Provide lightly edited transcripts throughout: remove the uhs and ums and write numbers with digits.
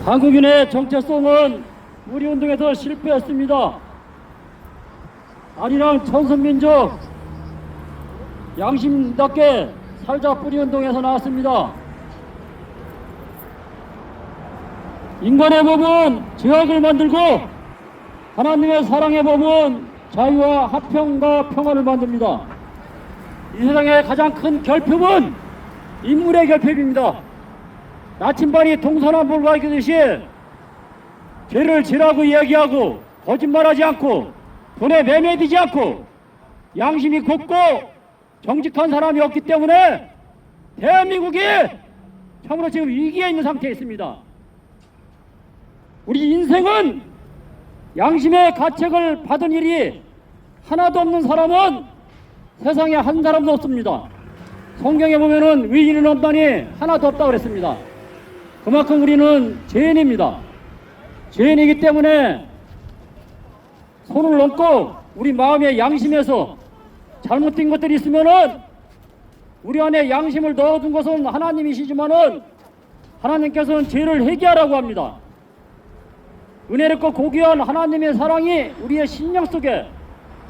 한국인의 정체성은 우리 운동에서 실패했습니다. 아리랑 천선민족 양심답게 살자 뿌리 운동에서 나왔습니다. 인간의 법은 죄악을 만들고 하나님의 사랑의 법은 자유와 화평과 평화를 만듭니다. 이 세상의 가장 큰 결핍은 인물의 결핍입니다. 나침반이 동서남북을 가리키듯이 죄를 죄라고 이야기하고 거짓말하지 않고 돈에 매매되지 않고 양심이 곱고 정직한 사람이 없기 때문에 대한민국이 참으로 지금 위기에 있는 상태에 있습니다. 우리 인생은 양심의 가책을 받은 일이 하나도 없는 사람은 세상에 한 사람도 없습니다. 성경에 보면은 의인은 없다니 하나도 없다고 그랬습니다. 그만큼 우리는 죄인입니다. 죄인이기 때문에 손을 얹고 우리 마음의 양심에서 잘못된 것들이 있으면은 우리 안에 양심을 넣어둔 것은 하나님이시지만은 하나님께서는 죄를 회개하라고 합니다. 은혜롭고 고귀한 하나님의 사랑이 우리의 심령 속에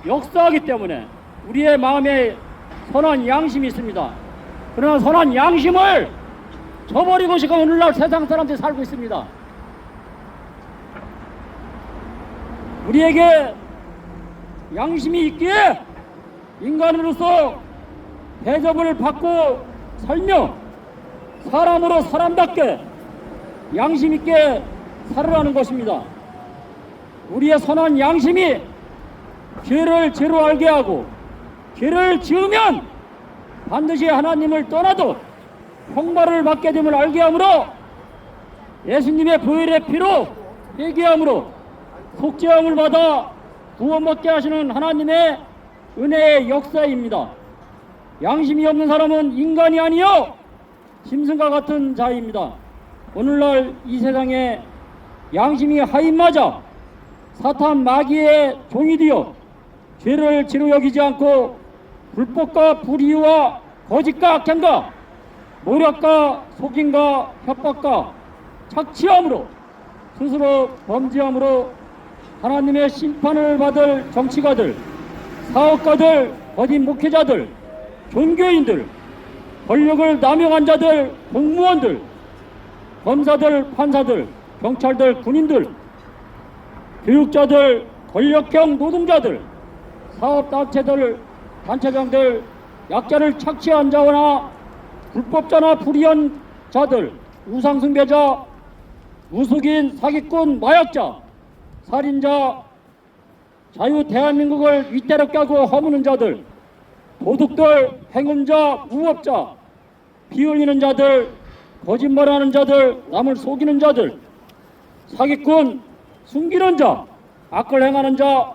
역사하기 때문에 우리의 마음에 선한 양심이 있습니다. 그러나 선한 양심을 저버리고 지금 오늘날 세상 사람들이 살고 있습니다. 우리에게 양심이 있기에 인간으로서 대접을 받고 살며 사람으로 사람답게 양심 있게 살아라는 것입니다. 우리의 선한 양심이 죄를 죄로 알게 하고 죄를 지으면 반드시 하나님을 떠나도 형벌을 받게 됨을 알게 하므로 예수님의 보혈의 피로 회개함으로 속죄함을 받아 구원받게 하시는 하나님의 은혜의 역사입니다. 양심이 없는 사람은 인간이 아니요 짐승과 같은 자입니다. 오늘날 이 세상에 양심이 하인마자 사탄 마귀의 종이 되어 죄를 죄로 여기지 않고 불법과 불의와 거짓과 악행과 모략과 속임과 협박과 착취함으로 스스로 범죄함으로 하나님의 심판을 받을 정치가들, 사업가들, 거짓 목회자들, 종교인들, 권력을 남용한 자들, 공무원들, 검사들, 판사들, 경찰들, 군인들, 교육자들, 권력형 노동자들, 사업단체들, 단체장들, 약자를 착취한 자나 불법자나 불의한 자들, 우상숭배자, 무속인, 사기꾼, 마약자, 살인자, 자유 대한민국을 위태롭게 하고 허무는 자들, 도둑들, 행음자, 무법자, 피 흘리는 자들, 거짓말하는 자들, 남을 속이는 자들, 사기꾼, 숨기는 자, 악을 행하는 자,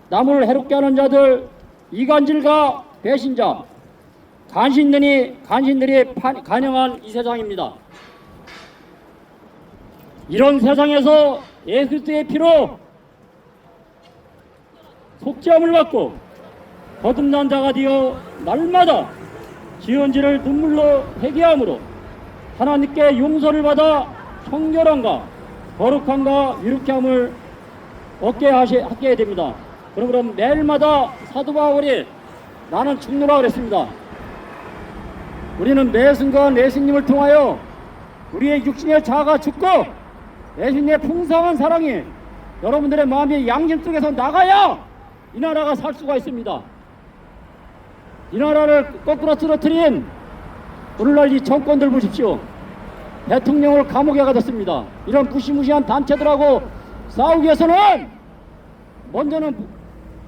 남을 해롭게 하는 자들, 이간질과 배신자, 간신들이 간영한 이 세상입니다. 이런 세상에서 예수 그리스도의 피로 속죄함을 받고 거듭난 자가 되어 날마다 지은 죄를 눈물로 회개함으로 하나님께 용서를 받아 청결함과 거룩함과 이룩게 함을 얻게 하게 됩니다. 그러므로 매일마다 사도 바울이 나는 죽노라 그랬습니다. 우리는 매 순간 예수님을 통하여 우리의 육신의 자아가 죽고 예수님의 풍성한 사랑이 여러분들의 마음의 양심 속에서 나가야 이 나라가 살 수가 있습니다. 이 나라를 거꾸로 쓰러뜨린 오늘날 이 정권들 보십시오. 대통령을 감옥에 가뒀습니다. 이런 무시무시한 단체들하고 싸우기 위해서는 먼저는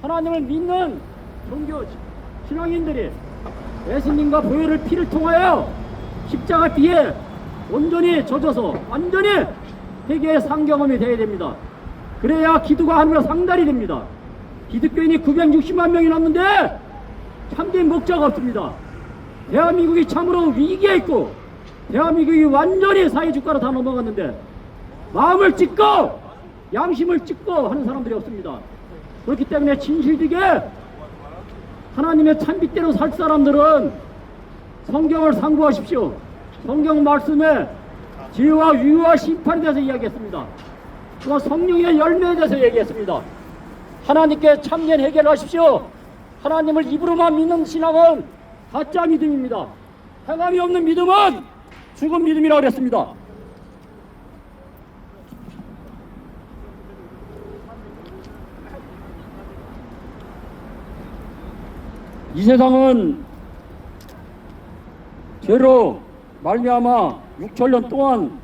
하나님을 믿는 종교 신앙인들이 예수님과 보혈을 피를 통하여 십자가 뒤에 온전히 젖어서 완전히 회개의 상경험이 되어야 됩니다. 그래야 기도가 하늘로 상달이 됩니다. 기독교인이 960만 명이 넘는데 참된 목자가 없습니다. 대한민국이 참으로 위기에 있고 대한민국이 완전히 사회주가로 다 넘어갔는데 마음을 찢고 양심을 찢고 하는 사람들이 없습니다. 그렇기 때문에 진실되게 하나님의 참빛대로 살 사람들은 성경을 상고하십시오. 성경 말씀에 지혜와 위와 심판에 대해서 이야기했습니다. 또 성령의 열매에 대해서 얘기했습니다. 하나님께 참된 해결하십시오. 하나님을 입으로만 믿는 신앙은 가짜 믿음입니다. 행함이 없는 믿음은 죽은 믿음이라고 그랬습니다. 이 세상은 죄로 말미암아 6천년 동안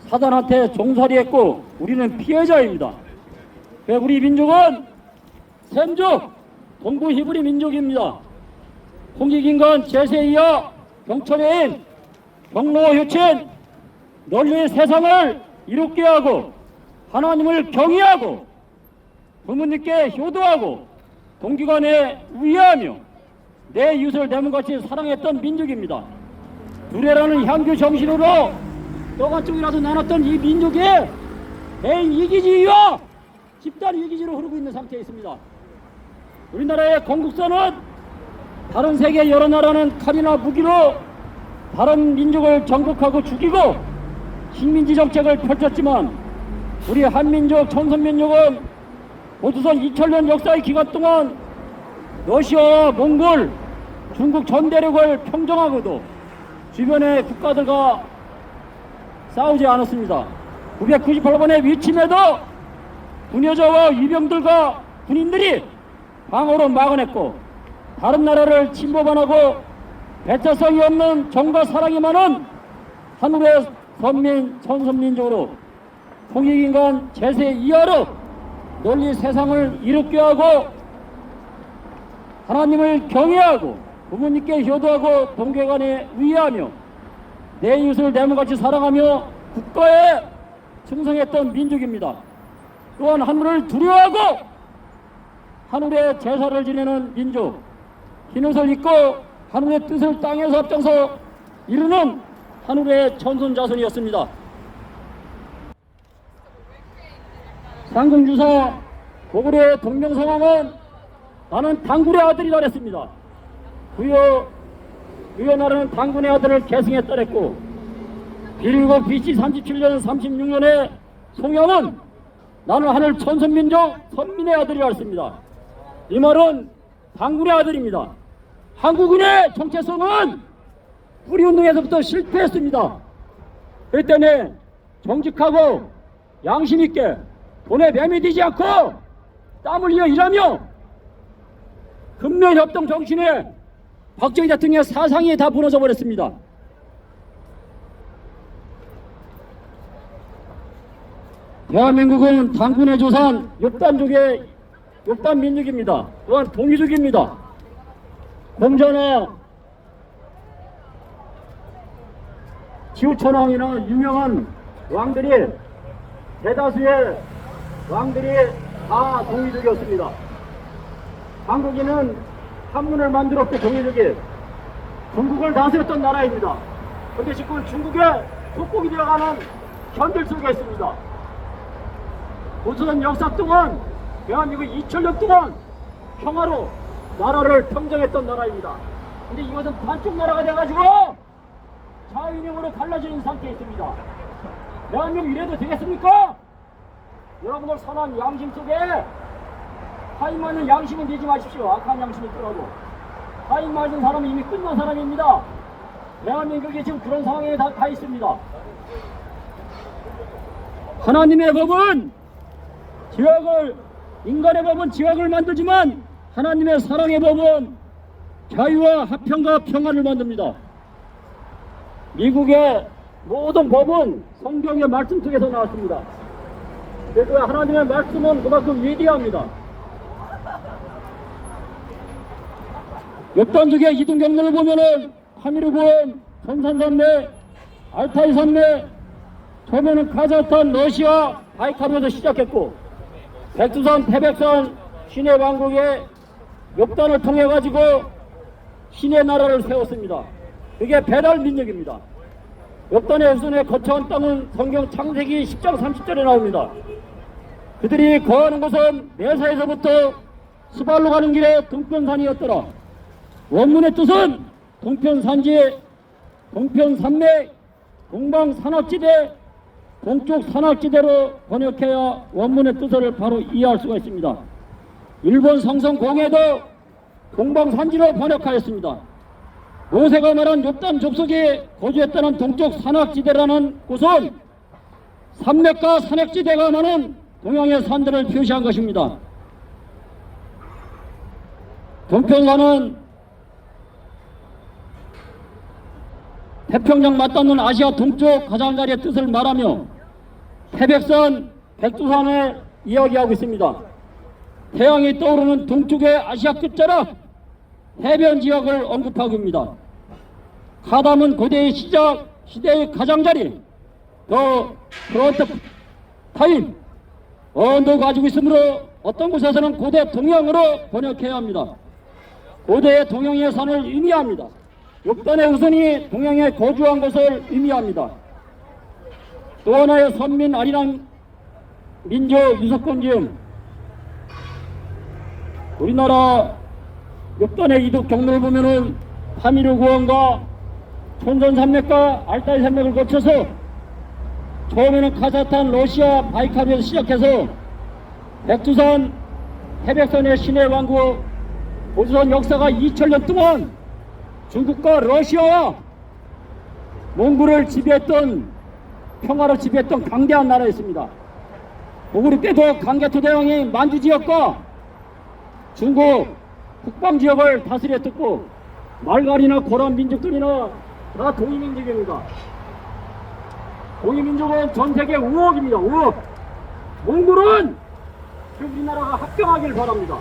사단한테 종살이했고 우리는 피해자입니다. 우리 민족은 셈족 동부 히브리 민족입니다. 홍익인간 제세이야 병천해인 경로 효친 널리 세상을 이롭게 하고 하나님을 경외하고 부모님께 효도하고 동기간에 우애하며 내 이웃을 내 몸같이 사랑했던 민족입니다. 두레라는 향교 정신으로 너가 쪽이라도 나눴던 이 민족이 개인 이기주의와 집단 이기주의로 흐르고 있는 상태에 있습니다. 우리나라의 건국선은 다른 세계 여러 나라는 칼이나 무기로 다른 민족을 정복하고 죽이고 식민지 정책을 펼쳤지만 우리 한민족 천선민족은 고조선 2000년 역사의 기간 동안 러시아와 몽골, 중국 전 대륙을 평정하고도 주변의 국가들과 싸우지 않았습니다. 998번의 위침에도 군여자와 위병들과 군인들이 방어로 막아냈고 다른 나라를 침범하고 배타성이 없는 정과 사랑이 많은 하늘의 선민, 천선민족으로 통일인간 제세 이하로 널리 세상을 이롭게 하고 하나님을 경외하고 부모님께 효도하고 동교간에 위하며 내 이웃을 내 몸같이 사랑하며 국가에 충성했던 민족입니다. 또한 하늘을 두려워하고 하늘의 제사를 지내는 민족, 흰옷을 입고 하늘의 뜻을 땅에서 앞장서 이루는 하늘의 천손자손이었습니다. 상궁주사 고구려의 동명성왕은 나는 당군의 아들이라 그랬습니다. 구여 나라는 당군의 아들을 계승에 따랐고 그리고 BC 37년 36년에 송영은 나는 하늘 천선민족 선민의 아들이라 했습니다. 이 말은 당군의 아들입니다. 한국인의 정체성은 뿌리운동에서부터 실패했습니다. 그렇기 때문에 정직하고 양심있게 돈에 매매되지 않고 땀 흘려 일하며 근면협동 정신에 박정희 대통령의 사상이 다 무너져 버렸습니다. 대한민국은 당군의 조상 욕단족의 욕단민족입니다. 또한 동이족입니다. 공자나 지우천왕이나 유명한 왕들이 대다수의 왕들이 다 동이족이었습니다. 한국인은 한문을 만들었고 동이족이 중국을 다스렸던 나라입니다. 그런데 지금 중국의 속국이 되어가는 현들 속에 있습니다. 고조선 역사 동안 대한민국 2000년 동안 평화로 나라를 평정했던 나라입니다. 근데 이것은 반쪽 나라가 돼가지고 자유인형으로 갈라지는 상태에 있습니다. 대한민국 이래도 되겠습니까? 여러분들 선한 양심 속에 하인 맞는 양심은 내지 마십시오. 악한 양심이 있더라도 하인 맞은 사람은 이미 끝난 사람입니다. 대한민국이 지금 그런 상황에 다 있습니다. 하나님의 법은 인간의 법은 지옥을 만들지만 하나님의 사랑의 법은 자유와 화평과 평화를 만듭니다. 미국의 모든 법은 성경의 말씀 속에서 나왔습니다. 그래서 하나님의 말씀은 그만큼 위대합니다. 역단적의 이동 경로를 보면은 하미르 구원, 선산산맥, 알타이 산맥, 처음에는 카자흐스탄, 러시아, 바이칼에서 시작했고 백두산, 태백산, 신의 왕국의 역단을 통해 가지고 신의 나라를 세웠습니다. 그게 배달 민족입니다. 역단의 후손에 거처한 땅은 성경 창세기 10장 30절에 나옵니다. 그들이 거하는 곳은 메사에서부터 스발로 가는 길에 동편산이었더라. 원문의 뜻은 동편산지, 동편산맥, 동방 산악지대, 동쪽 산악지대로 번역해야 원문의 뜻을 바로 이해할 수가 있습니다. 일본 성성공예도 동방산지로 번역하였습니다. 모세가 말한 욥단 족속이 거주했다는 동쪽 산악지대라는 곳은 산맥과 산악지대가 많은 동양의 산들을 표시한 것입니다. 동편산은 태평양 맞닿는 아시아 동쪽 가장자리의 뜻을 말하며 태백산, 백두산을 이야기하고 있습니다. 태양이 떠오르는 동쪽의 아시아 끝자락 해변 지역을 언급하고 있습니다. 카담은 고대의 시작, 시대의 가장자리, 더 프론트 타임, 언도 가지고 있으므로 어떤 곳에서는 고대 동양으로 번역해야 합니다. 고대의 동양의 산을 의미합니다. 욥단의 후손이 동양에 거주한 것을 의미합니다. 또 하나의 선민 아리랑 민족 유석권 지음, 우리나라 욥단의 이득 경로를 보면은 파미르 구원과 촌선산맥과 알타이 산맥을 거쳐서 처음에는 카자흐스탄, 러시아, 바이칼에서 시작해서 백두산, 태백산의 신의 왕국, 보수선 역사가 2000년 동안 중국과 러시아와 몽골을 지배했던, 평화를 지배했던 강대한 나라였습니다. 고구려 때도 강개토 대왕이 만주 지역과 중국 북방 지역을 다스렸었고, 말갈이나 고란 민족들이나 다 동이민족입니다. 동이민족은 전세계 우억입니다. 우억. 몽골은 우리나라가 합병하길 바랍니다.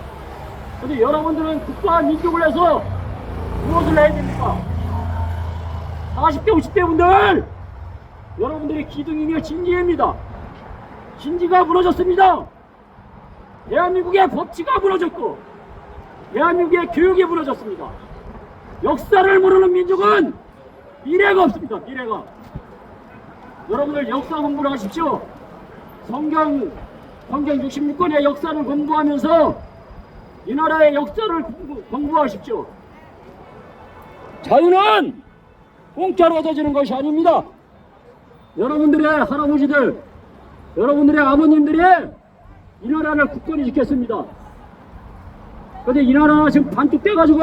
근데 여러분들은 국가 민족을 해서 무엇을 해야 됩니까? 40대 50대 분들, 여러분들의 기둥이며 진지입니다. 진지가 무너졌습니다. 대한민국의 법치가 무너졌고 대한민국의 교육이 무너졌습니다. 역사를 모르는 민족은 미래가 없습니다. 미래가. 여러분들 역사 공부를 하십시오. 성경 66권의 역사를 공부하면서 이 나라의 역사를 공부하십시오. 자유는 공짜로 얻어지는 것이 아닙니다. 여러분들의 할아버지들, 여러분들의 아버님들이 이 나라를 굳건히 지켰습니다. 그런데 이 나라가 지금 반뚝 떼가지고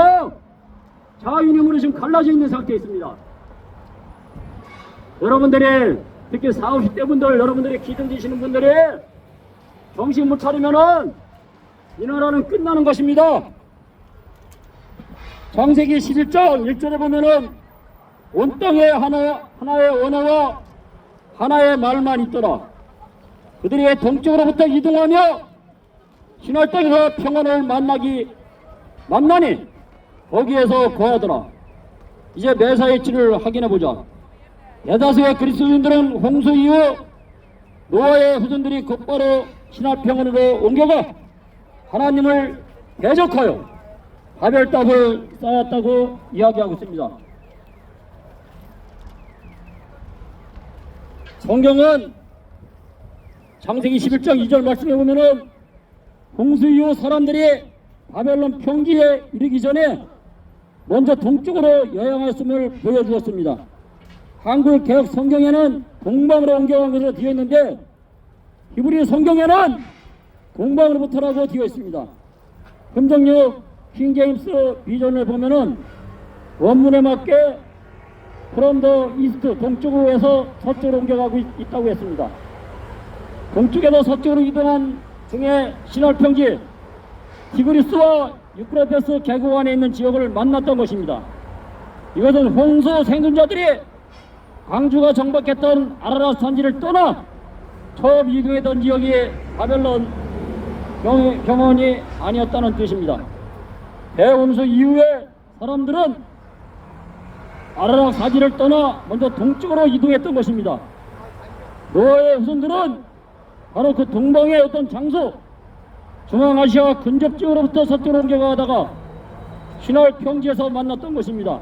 자유님으로 지금 갈라져 있는 상태에 있습니다. 여러분들이 특히 40, 50대 분들, 여러분들이 기둥 지시는 분들이 정신 못 차리면은 이 나라는 끝나는 것입니다. 창세기 11장 1절에 보면은 온 땅에 하나의 언어와 하나의 말만 있더라. 그들이 동쪽으로부터 이동하며 신할 땅에서 평안을 만나니 거기에서 거하더라. 이제 매사의 이치를 확인해보자. 대다수의 그리스도인들은 홍수 이후 노아의 후손들이 곧바로 신할 평안으로 옮겨가 하나님을 대적하여 바벨탑을 쌓았다고 이야기하고 있습니다. 성경은 창세기 11장 2절 말씀에 보면은 홍수 이후 사람들이 바벨론 평지에 이르기 전에 먼저 동쪽으로 여행하였음을 보여주었습니다. 한글 개혁 성경에는 동방으로 옮겨간 것으로 되어 있는데 히브리 성경에는 동방으로부터라고 되어 있습니다. 금정역 킹제임스 비전을 보면은 원문에 맞게 from the east, 동쪽으로 해서 서쪽으로 옮겨가고 있다고 했습니다. 동쪽에서 서쪽으로 이동한 중에 신할 평지 티그리스와 유프라테스 계곡 안에 있는 지역을 만났던 것입니다. 이것은 홍수 생존자들이 광주가 정박했던 아라랏 산지를 떠나 처음 이동했던 지역이 바벨론 경원이 아니었다는 뜻입니다. 대홍수 이후에 사람들은 아라랏 산지를 떠나 먼저 동쪽으로 이동했던 것입니다. 노아의 후손들은 바로 그 동방의 어떤 장소, 중앙아시아 근접 지역으로부터 서쪽으로 옮겨가다가 신할 평지에서 만났던 것입니다.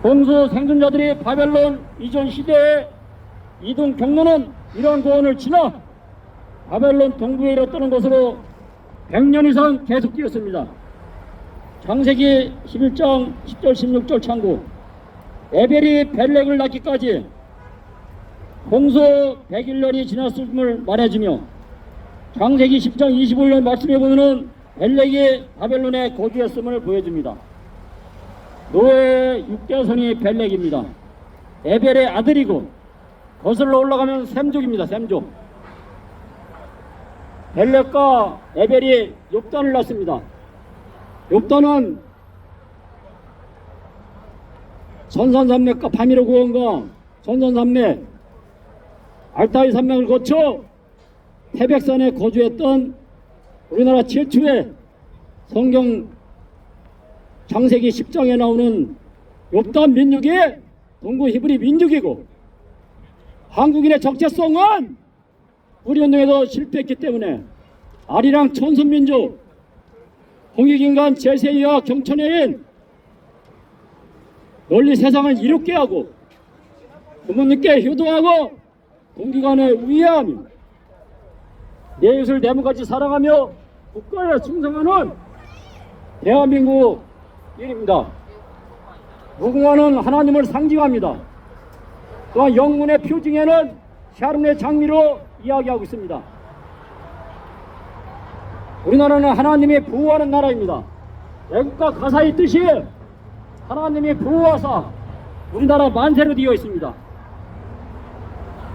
홍수 생존자들이 바벨론 이전 시대의 이동 경로는 이러한 고원을 지나 바벨론 동부에 이르렀다는 것으로 100년 이상 계속되었습니다. 창세기 11장 10절 16절 참고 에벨이 벨렉을 낳기까지 홍수 101년이 지났음을 말해주며 창세기 10장 25절 말씀해 보면은 벨렉이 바벨론에 거주했음을 보여줍니다. 노아의 6대손이 벨렉입니다. 에벨의 아들이고 거슬러 올라가면 셈족입니다. 셈족. 벨렉과 에벨이 욥단을 낳습니다. 욥단은 전산산맥과 바미르 고원과 전산산맥 알타이 산맥을 거쳐 태백산에 거주했던 우리나라 최초의 성경 창세기 10장에 나오는 욥단 민족이 동구 히브리 민족이고, 한국인의 정체성은 우리운동에서 실패했기 때문에 아리랑 천선민족, 홍익인간 제세이와 경천애인 널리 세상을 이롭게 하고 부모님께 효도하고 동기간에 우애하며 내 이웃을 내 몸같이 사랑하며 국가에 충성하는 대한민국 일입니다. 무궁화는 하나님을 상징합니다. 또한 영문의 표징에는 샤론의 장미로 이야기하고 있습니다. 우리나라는 하나님이 보호하는 나라입니다. 애국가 가사의 뜻이 하나님이 보호하사 우리나라 만세로 되어 있습니다.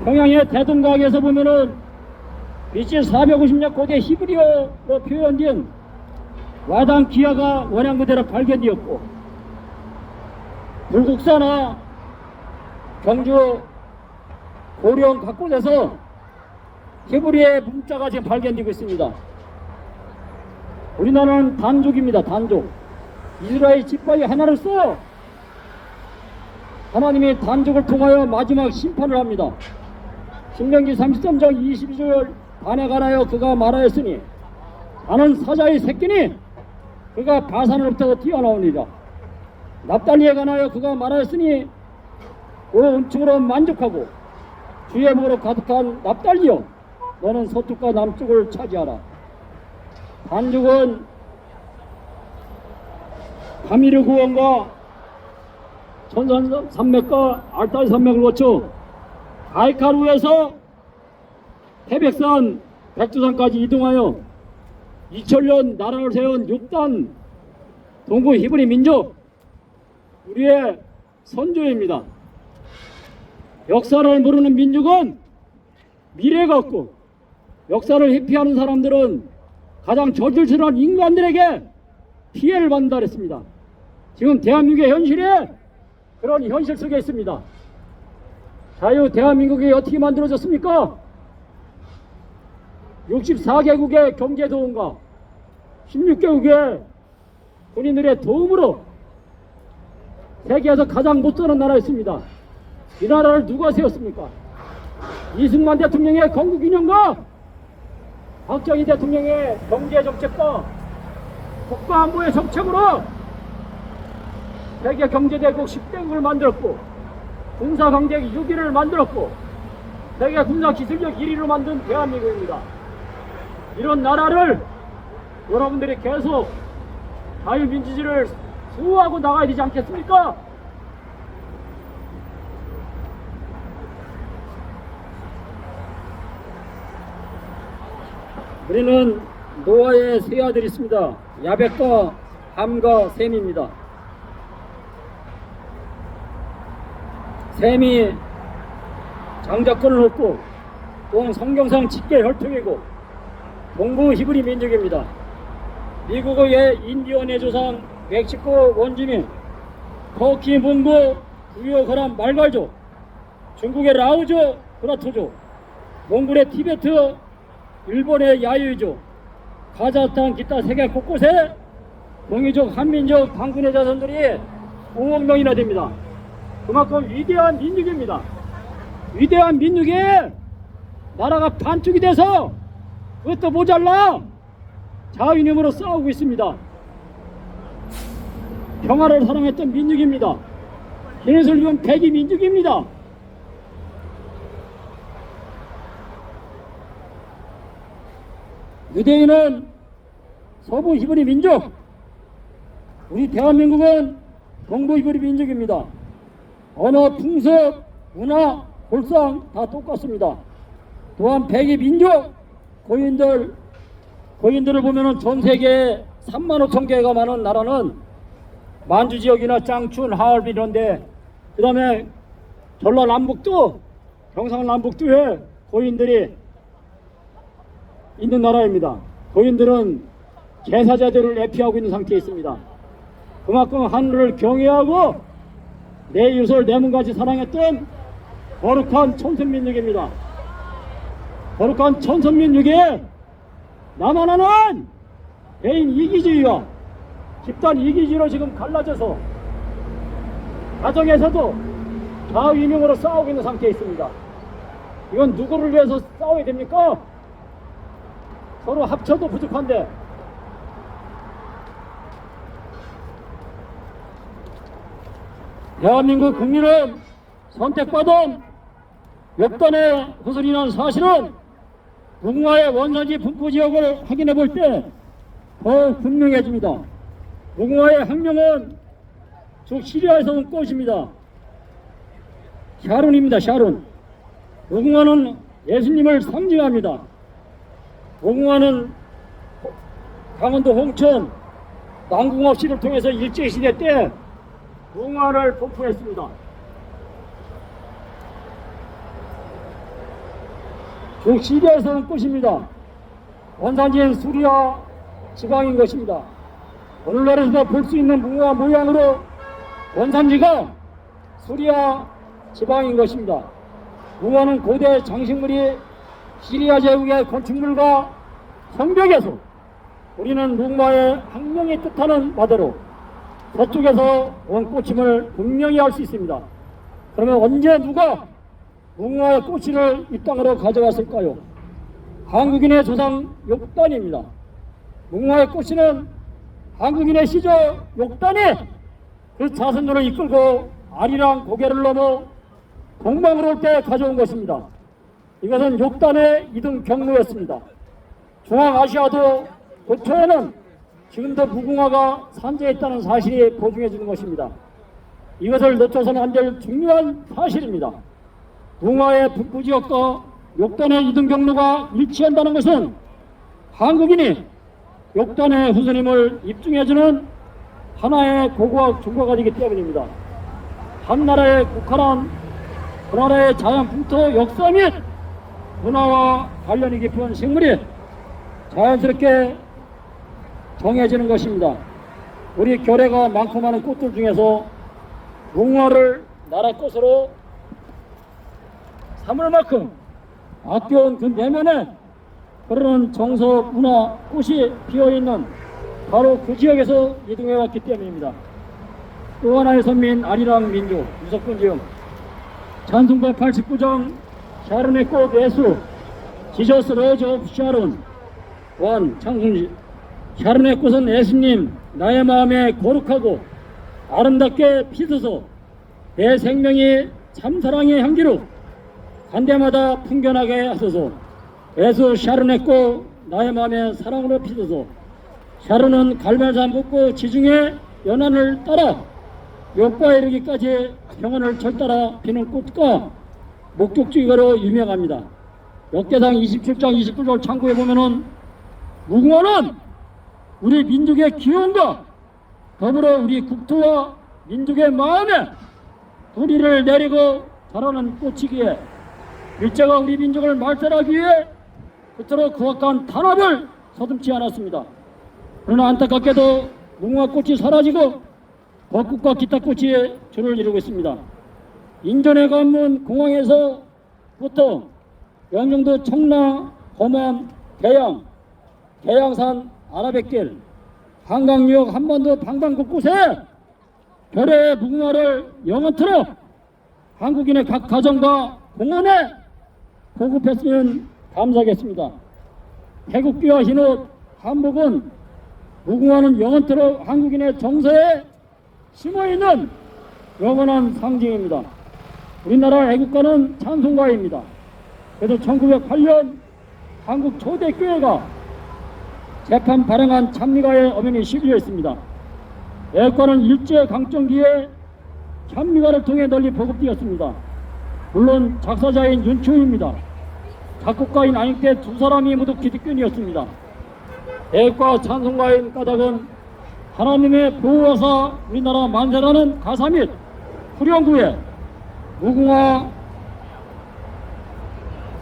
평양의 대동강에서 보면은 BC 450년 고대 히브리어로 표현된 와당 기아가 원형 그대로 발견되었고, 불국사나 경주, 고령 각 곳에서 히브리의 문자가 지금 발견되고 있습니다. 우리나라는 단족입니다. 단족. 이스라엘 지파의 하나로서 하나님이 단족을 통하여 마지막 심판을 합니다. 신명기 33장 22절 반에 관하여 그가 말하였으니 나는 사자의 새끼니 그가 바산으로부터 튀어나오니라. 납달리에 관하여 그가 말하였으니 그 은총으로 만족하고 주의 목으로 가득한 납달리여 너는 서쪽과 남쪽을 차지하라. 단족은 바미르 구원과 전산산맥과 알타이 산맥을 거쳐 아이카루에서 태백산 백두산까지 이동하여 2000년 나라를 세운 욥단 동구 히브리 민족, 우리의 선조입니다. 역사를 모르는 민족은 미래가 없고, 역사를 회피하는 사람들은 가장 저질스러운 인간들에게 피해를 받는다 그랬습니다. 지금 대한민국의 현실이 그런 현실 속에 있습니다. 자유 대한민국이 어떻게 만들어졌습니까? 64개국의 경제 도움과 16개국의 군인들의 도움으로 세계에서 가장 못사는 나라였습니다. 이 나라를 누가 세웠습니까? 이승만 대통령의 건국기념과 박정희 대통령의 경제정책과 국가안보의 정책으로 세계 경제대국 10대국을 만들었고, 군사강대국 6위를 만들었고, 세계 군사기술력 1위로 만든 대한민국입니다. 이런 나라를 여러분들이 계속 자유민주주의를 수호하고 나가야 되지 않겠습니까? 우리는 노아의 세 아들이 있습니다. 야벳과 함과 셈입니다. 셈이 장자권을 얻고 또한 성경상 직계 혈통이고 동부 히브리 민족입니다. 미국의 인디언의 조상 멕시코 원주민, 터키 몽고 부여 거란 말갈족, 중국의 라오조 브라토족, 몽골의 티베트, 일본의 야유이족, 카자흐스탄 기타 세계 곳곳에 동이족, 한민족, 반군의 자손들이 5억 명이나 됩니다. 그만큼 위대한 민족입니다. 위대한 민족에 나라가 반쪽이 돼서 그것도 모자라 자유님으로 싸우고 있습니다. 평화를 사랑했던 민족입니다. 기회를 입은 백이 민족입니다. 유대인은 서부 히브리 민족, 우리 대한민국은 동부 히브리 민족입니다. 언어, 풍습, 문화, 골상 다 똑같습니다. 또한 백이 민족 고인들을 보면은 전 세계에 3만 5천 개가 많은 나라는 만주 지역이나 짱춘, 하얼빈 이런데, 그 다음에 전라남북도, 경상남북도에 고인들이 있는 나라입니다. 고인들은 제사제도를 애피하고 있는 상태에 있습니다. 그만큼 하늘을 경외하고 내 이웃을 내 몸같이 사랑했던 거룩한 천선민족입니다. 거룩한 천선민족에 나만 하는 개인 이기주의와 집단 이기주의로 지금 갈라져서 가정에서도 좌우이명으로 싸우고 있는 상태에 있습니다. 이건 누구를 위해서 싸워야 됩니까? 서로 합쳐도 부족한데, 대한민국 국민은 선택받은 역단의 후손이라는 사실은 무궁화의 원산지 분포 지역을 확인해 볼 때 더욱 분명해집니다. 무궁화의 학명은 즉 시리아에서 온 꽃입니다. 샤론입니다. 샤론. 무궁화는 예수님을 상징합니다. 무궁화는 강원도 홍천 남궁업시를 통해서 일제시대 때 무궁화를 분포했습니다. 즉 시리아에서 온 꽃입니다. 원산지는 수리아 지방인 것입니다. 오늘날에서 볼 수 있는 무궁화 모양으로 원산지가 수리아 지방인 것입니다. 무궁화는 고대 장식물이 시리아 제국의 건축물과 성벽에서 우리는 무궁화의 학명이 뜻하는 바대로 서쪽에서 온 꽃임을 분명히 알 수 있습니다. 그러면 언제 누가 무궁화의 꽃을 이 땅으로 가져왔을까요? 한국인의 조상 욕단입니다. 무궁화의 꽃은 한국인의 시조 욕단이 그 자손들을 이끌고 아리랑 고개를 넘어 동방으로 올 때 가져온 것입니다. 이것은 욕단의 이등 경로였습니다. 중앙아시아도 도처에는 지금도 무궁화가 산재했다는 사실이 보증해 주는 것입니다. 이것을 놓쳐서는 안 될 중요한 사실입니다. 무궁화의 북부지역과 욕단의 이등 경로가 일치한다는 것은 한국인이 욕단의 후손임을 입증해주는 하나의 고고학 증거가 되기 때문입니다. 한 나라에 국한한 그 나라의 자연 풍토 역사 및 문화와 관련이 깊은 식물이 자연스럽게 정해지는 것입니다. 우리 결례가 많고 많은 꽃들 중에서 무궁화를 나라 꽃으로 삼을 만큼 아껴온 그 내면에 흐르는 정서, 문화, 꽃이 피어있는 바로 그 지역에서 이동해왔기 때문입니다. 또 하나의 선민 아리랑 민족 유석군 지음 찬송가 89장 샤론의 꽃 예수 지저스 로즈 오브 샤론 원 창순지 샤론의 꽃은 예수님 나의 마음에 거룩하고 아름답게 피서서 내 생명이 참사랑의 향기로 간데마다 풍겨나게 하소서. 예수 샤론의 꽃 나의 마음에 사랑으로 피서서 샤론은 갈멜산 북고 지중해 연안을 따라 요바에 이르기까지 평원을 절따라 피는 꽃과 목격지가로 유명합니다. 역대상 27장 29절 창구에 보면은 무궁화는 우리 민족의 기운과 더불어 우리 국토와 민족의 마음에 뿌리를 내리고 자라는 꽃이기에 일제가 우리 민족을 말살하기 위해 그토록 구악한 탄압을 서슴지 않았습니다. 그러나 안타깝게도 무궁화꽃이 사라지고 벚꽃과 기타꽃이 줄을 이루고 있습니다. 인전의 관문 공항에서부터 영종도 청라, 검암, 계양산, 아라뱃길, 한강유역, 한반도 방방 곳곳에 별의 무궁화를 영원토록 한국인의 각 가정과 공원에 보급했으면 감사하겠습니다. 태국기와 흰옷, 한복은 무궁화는 영원토록 한국인의 정서에 심어있는 영원한 상징입니다. 우리나라 애국가는 찬송가입니다. 그래서 1908년 한국 초대교회가 재판 발행한 찬미가의 엄연히 시비였습니다. 애국가는 일제강점기에 찬미가를 통해 널리 보급되었습니다. 물론 작사자인 윤치훈입니다. 작곡가인 안익태 두 사람이 모두 기득권이었습니다. 대과 찬송가인 까닭은 하나님의 보호하사 우리나라 만세라는 가사 및 후렴구에 무궁화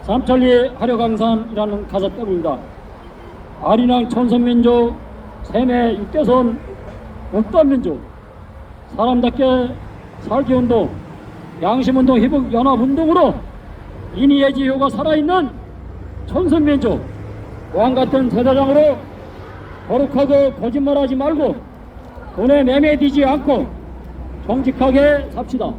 삼천리 하려강산이라는 가사 때문입니다. 아리랑 천선민족, 세매 육대선, 옥단민족, 사람답게 살기운동, 양심운동, 희북연합운동으로 인이예지효가 살아있는 천선민족, 왕같은 세대장으로 거룩하고 거짓말하지 말고 돈에 매매되지 않고 정직하게 삽시다.